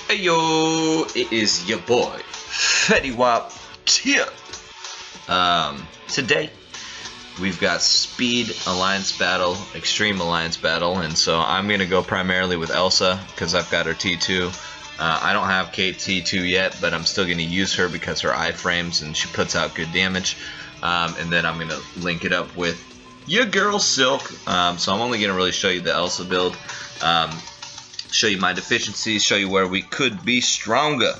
Hey yo, it is your boy, Fetty Wap here. Today, we've got Speed Alliance Battle, Extreme Alliance Battle, and so I'm going to go primarily with Elsa, because I've got her T2. I don't have Kate T2 yet, but I'm still going to use her because her iframes, and she puts out good damage. And then I'm going to link it up with your girl Silk, so I'm only going to really show you the Elsa build. Show you my deficiencies, show you where we could be stronger.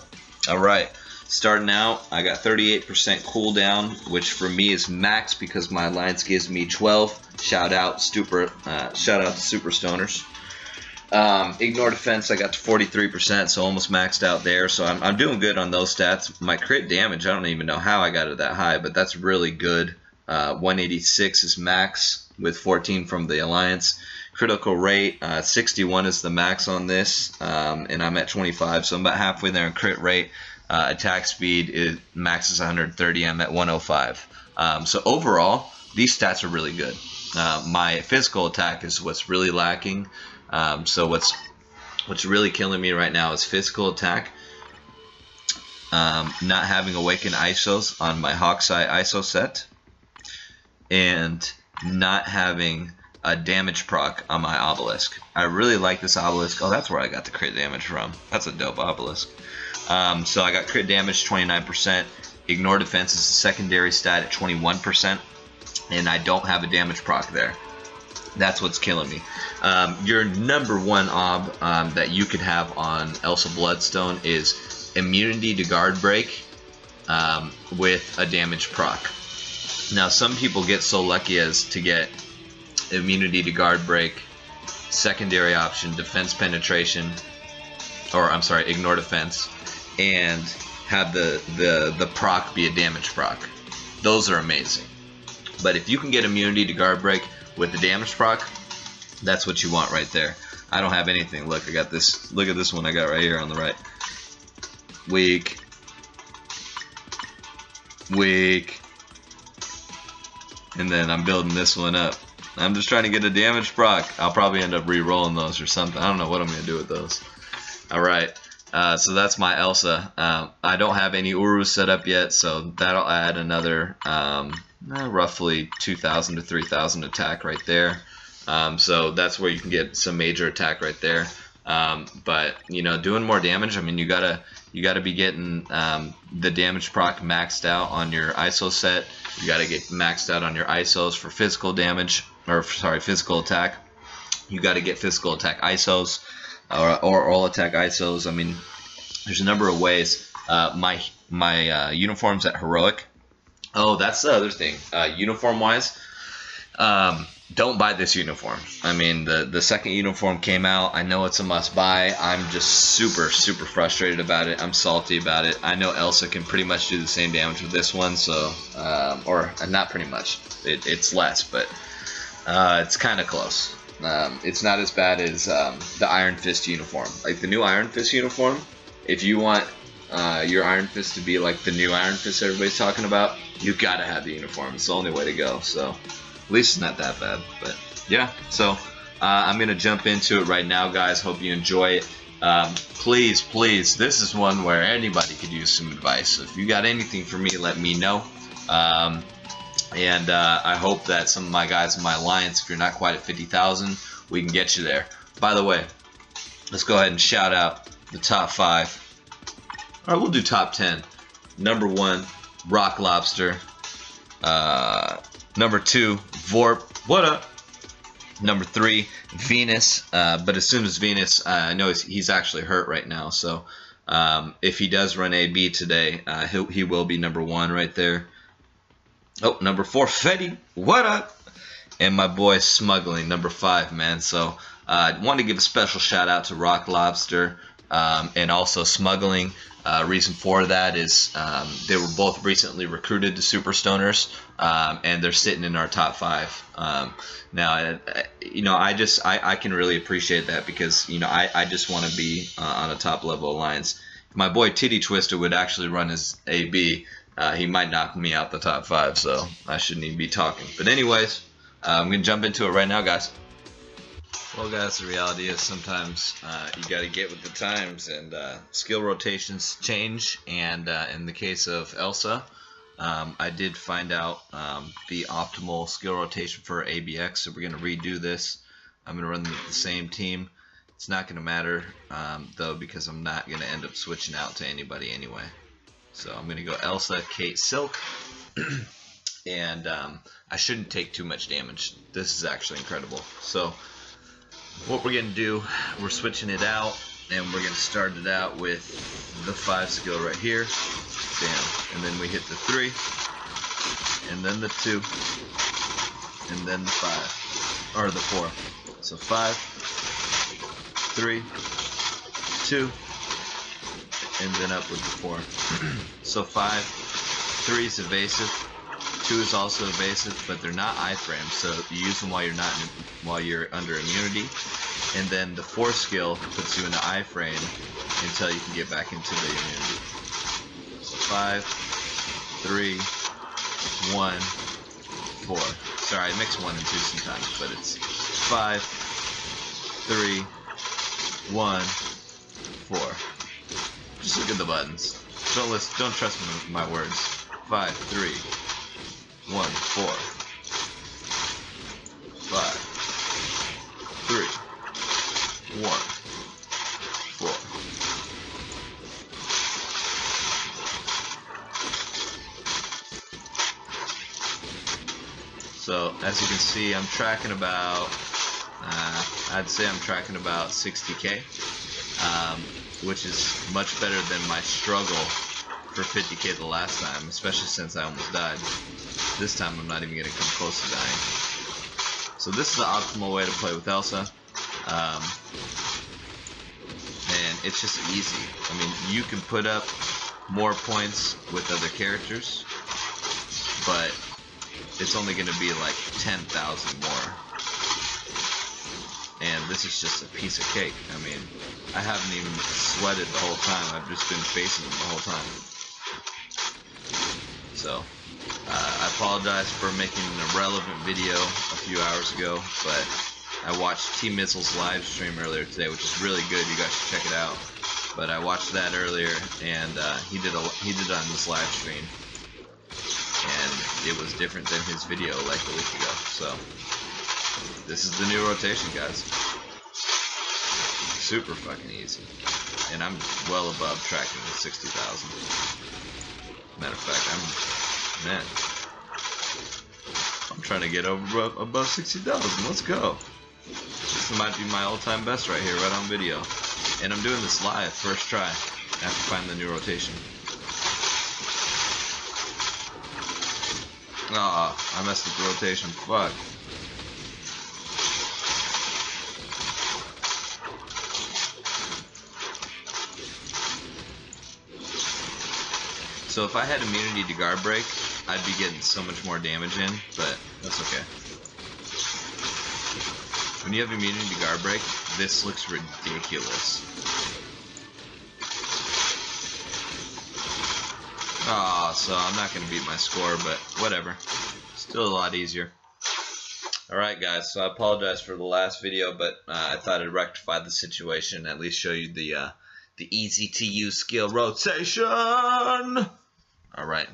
Alright, starting out, I got 38% cooldown, which for me is max because my alliance gives me 12. Shout out to Super Stoners. Ignore defense, I got to 43%, so almost maxed out there. So I'm doing good on those stats. My crit damage, I don't even know how I got it that high, but that's really good. 186 is max with 14 from the alliance. Critical rate, 61 is the max on this, and I'm at 25, so I'm about halfway there in crit rate. Attack speed is max is 130, I'm at 105. So overall, these stats are really good. My physical attack is what's really lacking. So what's really killing me right now is physical attack. Not having awakened ISOs on my Hawkeye ISO set, and not having a damage proc on my obelisk. I really like this obelisk. Oh, that's where I got the crit damage from. That's a dope obelisk. So I got crit damage 29%. Ignore defense is a secondary stat at 21%, and I don't have a damage proc there. That's what's killing me. Your number one ob that you could have on Elsa Bloodstone is immunity to guard break with a damage proc. Now, some people get so lucky as to get immunity to guard break, secondary option, defense penetration, or I'm sorry, ignore defense, and have the proc be a damage proc. Those are amazing. But if you can get immunity to guard break with the damage proc, that's what you want right there. I don't have anything. Look, I got this. Look at this one I got right here on the right. Weak. Weak. And then I'm building this one up. I'm just trying to get a damage proc. I'll probably end up re-rolling those or something. I don't know what I'm going to do with those. Alright, so that's my Elsa. I don't have any Uru set up yet, so that'll add another roughly 2,000 to 3,000 attack right there. So that's where you can get some major attack right there. But, you know, doing more damage, I mean, you gotta be getting the damage proc maxed out on your ISO set. You gotta get maxed out on your ISOs for physical damage, or sorry, physical attack. You gotta get physical attack ISOs, or all attack ISOs. I mean, there's a number of ways. My uniforms at heroic. Oh, that's the other thing. Uniform wise, don't buy this uniform. I mean, the second uniform came out. I know it's a must buy. I'm just super frustrated about it. I'm salty about it. I know Elsa can pretty much do the same damage with this one, so or not pretty much. It's less, but it's kind of close. It's not as bad as the Iron Fist uniform. Like the new Iron Fist uniform, if you want your Iron Fist to be like the new Iron Fist everybody's talking about, you gotta have the uniform. It's the only way to go. So at least it's not that bad. But yeah, so I'm gonna jump into it right now, guys. Hope you enjoy it. Please, this is one where anybody could use some advice. So if you got anything for me, let me know. And I hope that some of my guys in my alliance, if you're not quite at 50,000, we can get you there. By the way, let's go ahead and shout out the top 5. All right, we'll do top 10. Number 1, Rock Lobster. Number 2, Vorp. What up? Number 3, Venus. But as soon as Venus, I know he's actually hurt right now. So if he does run AB today, he will be number 1 right there. Oh, number 4, Fetty. What up? And my boy Smuggling, number 5, man. So I want to give a special shout out to Rock Lobster and also Smuggling. Reason for that is they were both recently recruited to Super Stoners, and they're sitting in our top 5. Now, you know, I can really appreciate that because, you know, I just want to be on a top level alliance. If my boy Titty Twister would actually run his AB, he might knock me out the top 5, so I shouldn't even be talking. But anyways, I'm going to jump into it right now, guys. Well, guys, the reality is sometimes you got to get with the times, and skill rotations change. And in the case of Elsa, I did find out the optimal skill rotation for ABX, so we're going to redo this. I'm going to run the same team. It's not going to matter, though, because I'm not going to end up switching out to anybody anyway. So I'm going to go Elsa, Kate, Silk. And I shouldn't take too much damage. This is actually incredible. So what we're going to do, we're switching it out, and we're going to start it out with the 5 skill right here. Bam. And then we hit the 3, and then the 2, and then the 5, or the 4. So 5, 3, 2, and then up with the 4. So 5, 3 is evasive, 2 is also evasive, but they're not iframes, so you use them while you're under immunity. And then the 4 skill puts you in the iframe until you can get back into the immunity. So 5, 3, 1, 4. Sorry, I mix 1 and 2 sometimes, but it's 5, 3, 1, 4. Just look at the buttons. Don't trust me with my words. 5, 3, 1, 4. 5, 3, 1, 4. So as you can see, I'm tracking about, I'd say I'm tracking about 60k, which is much better than my struggle for 50k the last time, especially since I almost died. This time I'm not even going to come close to dying. So this is the optimal way to play with Elsa. And it's just easy. I mean, you can put up more points with other characters, but it's only going to be like 10,000 more. And this is just a piece of cake. I mean, I haven't even sweated the whole time. I've just been facing them the whole time. So, I apologize for making an irrelevant video a few hours ago, but I watched T Mizzle's live stream earlier today, which is really good. You guys should check it out. But I watched that earlier, and he did it on this live stream, and it was different than his video like a week ago. So this is the new rotation, guys. Super fucking easy, and I'm well above tracking the 60,000. Matter of fact, I'm trying to get above 60,000. Let's go. This might be my all-time best right here, right on video. And I'm doing this live, first try, after finding the new rotation. I messed up the rotation. Fuck. So if I had immunity to guard break, I'd be getting so much more damage in, but that's okay. When you have immunity to guard break, this looks ridiculous. So I'm not going to beat my score, but whatever. Still a lot easier. Alright guys, so I apologize for the last video, but I thought I'd rectify the situation, at least show you the easy to use skill rotation. Alright,